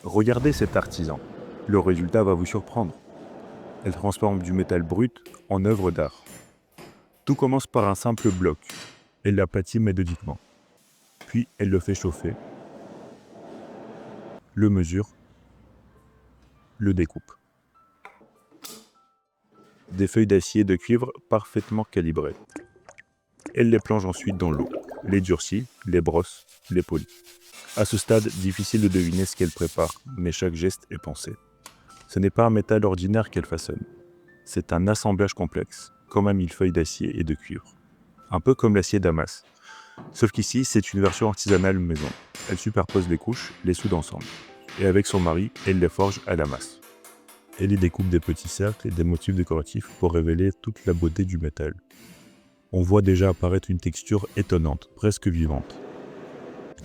Regardez cet artisan. Le résultat va vous surprendre. Elle transforme du métal brut en œuvre d'art. Tout commence par un simple bloc. Elle l'aplatit méthodiquement. Puis elle le fait chauffer, le mesure, le découpe. Des feuilles d'acier de cuivre parfaitement calibrées. Elle les plonge ensuite dans l'eau, les durcit, les brosse, les polit. À ce stade, difficile de deviner ce qu'elle prépare, mais chaque geste est pensé. Ce n'est pas un métal ordinaire qu'elle façonne. C'est un assemblage complexe, comme un millefeuille d'acier et de cuivre. Un peu comme l'acier Damas. Sauf qu'ici, c'est une version artisanale maison. Elle superpose les couches, les soude ensemble. Et avec son mari, elle les forge à la masse. Elle y découpe des petits cercles et des motifs décoratifs pour révéler toute la beauté du métal. On voit déjà apparaître une texture étonnante, presque vivante.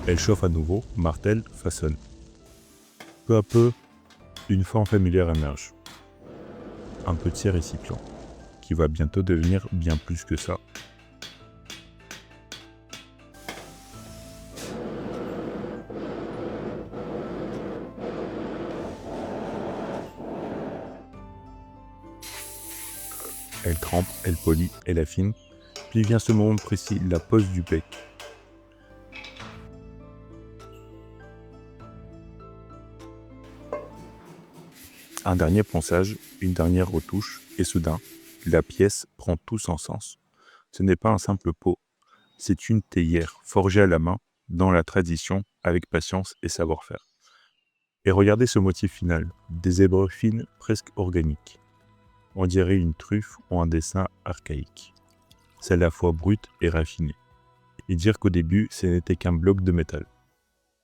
Elle chauffe à nouveau, martèle, façonne. Peu à peu, une forme familière émerge. Un petit récipient, qui va bientôt devenir bien plus que ça. Elle trempe, elle polit, elle affine. Puis vient ce moment précis, la pose du bec. Un dernier ponçage, une dernière retouche, et soudain, la pièce prend tout son sens. Ce n'est pas un simple pot, c'est une théière forgée à la main, dans la tradition, avec patience et savoir-faire. Et regardez ce motif final, des zèbres fines presque organiques. On dirait une truffe ou un dessin archaïque. C'est à la fois brut et raffiné. Et dire qu'au début, ce n'était qu'un bloc de métal.